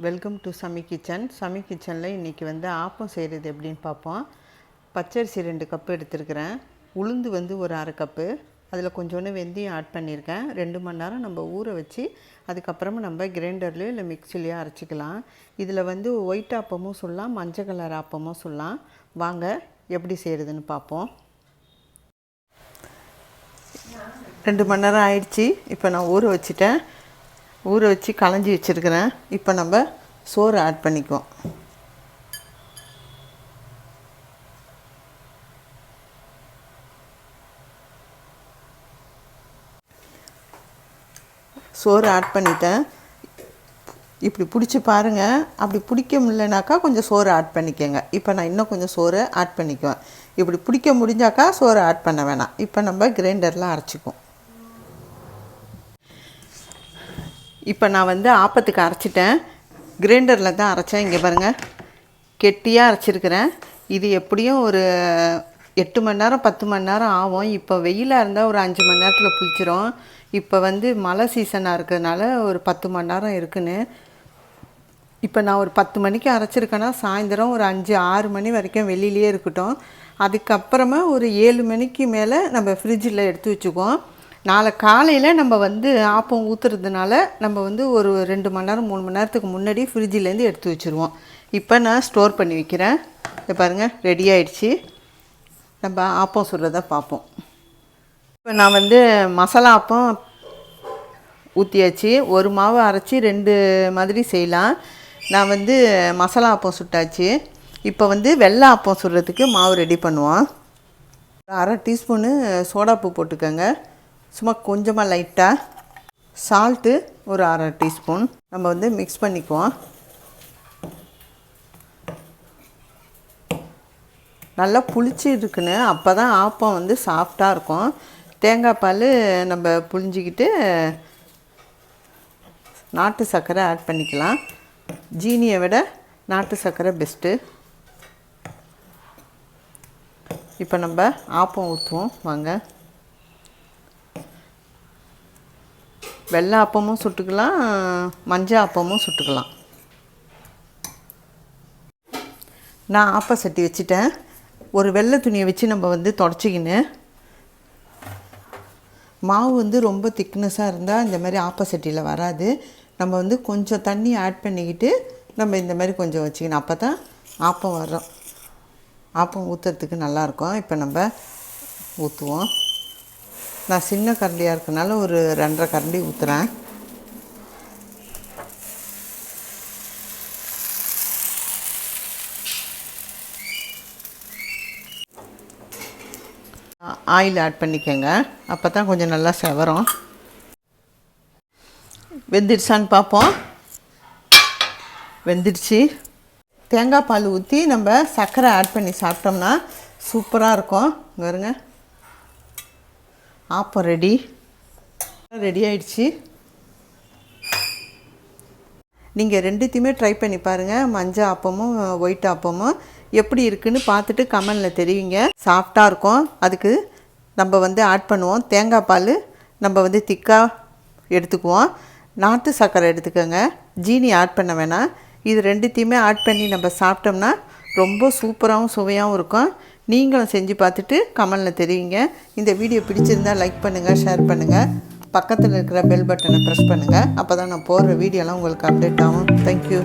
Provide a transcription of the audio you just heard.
Welcome to Sami kitchen. Sami கிச்சனில் இன்றைக்கி ஆப்பம் செய்கிறது எப்படின்னு பார்ப்போம். பச்சரிசி 2 கப்பு எடுத்துருக்கிறேன். உளுந்து ஒரு அரை கப்பு. அதில் கொஞ்சோண்டு வெந்தயம் ஆட் பண்ணியிருக்கேன். 2 மணி நேரம் நம்ம ஊற வச்சு அதுக்கப்புறமா நம்ம கிரைண்டர்லேயோ இல்லை மிக்சிலையோ அரைச்சிக்கலாம். இதில் ஒயிட் ஆப்பமும் சொல்லலாம், மஞ்சள் கலர் ஆப்பமும் சொல்லலாம். வாங்க எப்படி செய்கிறதுன்னு பார்ப்போம். 2 மணி நேரம் ஆயிடுச்சு. இப்போ நான் ஊற வச்சுட்டேன். ஊற வச்சு களைஞ்சி வச்சுருக்கிறேன். இப்போ நம்ம சோறு ஆட் பண்ணிக்குவோம். சோறு ஆட் பண்ணிட்டேன். இப்படி பிடிச்சி பாருங்கள். அப்படி பிடிக்க முடியலனாக்கா கொஞ்சம் சோறு ஆட் பண்ணிக்கோங்க. இப்போ நான் இன்னும் கொஞ்சம் சோறு ஆட் பண்ணிக்குவேன். இப்படி பிடிக்க முடிஞ்சாக்கா சோறு ஆட் பண்ண வேணாம். இப்போ நம்ம கிரைண்டரில் அரைச்சிக்குவோம். இப்போ நான் ஆப்பத்துக்கு அரைச்சிட்டேன். கிரைண்டரில் தான் அரைச்சேன். இங்கே பாருங்கள், கெட்டியாக அரைச்சிருக்கிறேன். இது எப்படியும் ஒரு 8 மணி நேரம் 10 மணி நேரம் ஆகும். இப்போ வெயிலாக இருந்தால் ஒரு 5 மணி நேரத்தில் புளிச்சிரும். இப்போ மழை சீசனாக இருக்கிறதுனால ஒரு 10 மணி நேரம் இருக்குன்னு. இப்போ நான் ஒரு 10 மணிக்கு அரைச்சிருக்கேன்னா சாயந்தரம் ஒரு 5-6 மணி வரைக்கும் வெளியிலேயே இருக்கட்டும். அதுக்கப்புறமா ஒரு 7 மணிக்கு மேலே நம்ம ஃப்ரிட்ஜில் எடுத்து வச்சுக்குவோம். நாளை காலையில் நம்ம ஆப்பம் ஊற்றுறதுனால நம்ம ஒரு 2 மணி நேரம் 3 மணி நேரத்துக்கு முன்னாடி ஃப்ரிட்ஜிலேருந்து எடுத்து வச்சுருவோம். இப்போ நான் ஸ்டோர் பண்ணி வைக்கிறேன். இதை பாருங்கள், ரெடி ஆகிடுச்சு. நம்ம ஆப்பம் சுடுறத பார்ப்போம். இப்போ நான் மசாலா ஆப்பம் ஊற்றியாச்சு. ஒரு மாவு அரைச்சி 2 மாதிரி செய்யலாம். நான் மசாலா ஆப்பம் சுட்டாச்சு. இப்போ வெள்ளை ஆப்பம் சுடுறதுக்கு மாவு ரெடி பண்ணுவோம். 1/2 டீஸ்பூனு சோடாப்பூ போட்டுக்கோங்க. சும்மா கொஞ்சமாக லைட்டாக சால்ட்டு ஒரு 1/2 டீஸ்பூன் நம்ம மிக்ஸ் பண்ணிக்குவோம். நல்லா புளிச்சு இருக்குன்னு, அப்போ தான் ஆப்பம் சாஃப்டாக இருக்கும். தேங்காய் பால் நம்ம புளிஞ்சிக்கிட்டு நாட்டு சர்க்கரை ஆட் பண்ணிக்கலாம். ஜீனியை விட நாட்டு சர்க்கரை பெஸ்ட்டு. இப்போ நம்ம ஆப்பம் ஊற்றுவோம் வாங்க. வெள்ளை ஆப்பமும் சுட்டுக்கலாம், மஞ்சள் ஆப்பமும் சுட்டுக்கலாம். நான் ஆப்ப சட்டி வச்சுட்டேன். ஒரு வெள்ளை துணியை வச்சு நம்ம தொடச்சிக்கின்னு, மாவு ரொம்ப திக்னஸாக இருந்தால் இந்த மாதிரி ஆப்ப சட்டியில் வராது. நம்ம கொஞ்சம் தண்ணி ஆட் பண்ணிக்கிட்டு நம்ம இந்த மாதிரி கொஞ்சம் வச்சுக்கணும். அப்போ தான் ஆப்பம் வரும். ஆப்பம் ஊற்றுறதுக்கு நல்லாயிருக்கும். இப்போ நம்ம ஊற்றுவோம். நான் சின்ன கரண்டியாக இருக்கனால ஒரு 2.5 கரண்டி ஊற்றுறேன். ஆயில் ஆட் பண்ணிக்கோங்க. அப்போ தான் கொஞ்சம் நல்லா செவரும். வெந்துடுச்சான்னு பார்ப்போம். வெந்துடுச்சு. தேங்காய் பால் ஊற்றி நம்ம சர்க்கரை ஆட் பண்ணி சாப்பிட்டோம்னா சூப்பராக இருக்கும். பாருங்க, ஆப்பம் ரெடி ஆயிடுச்சு. நீங்கள் 2த்தையுமே ட்ரை பண்ணி பாருங்கள். மஞ்சள் ஆப்பமும் ஒயிட் ஆப்பமும் எப்படி இருக்குன்னு பார்த்துட்டு கமெண்டில் தெரிவிங்க. சாஃப்டாக இருக்கும். அதுக்கு நம்ம ஆட் பண்ணுவோம் தேங்காய் பால். நம்ம திக்காக எடுத்துக்குவோம். நாட்டு சர்க்கரை எடுத்துக்கோங்க. ஜீனி ஆட் பண்ண வேணாம். இது 2த்தையுமே ஆட் பண்ணி நம்ம சாப்பிட்டோம்னா ரொம்ப சூப்பராகவும் சுவையாகவும் இருக்கும். நீங்களும் செஞ்சு பார்த்துட்டு கமெண்டில் தெரிவிங்க. இந்த வீடியோ பிடிச்சிருந்தால் லைக் பண்ணுங்கள், ஷேர் பண்ணுங்கள். பக்கத்தில் இருக்கிற பெல் பட்டனை ப்ரெஸ் பண்ணுங்கள். அப்போ தான் நான் போடுற வீடியோலாம் உங்களுக்கு அப்டேட் ஆகும். தேங்க்யூ.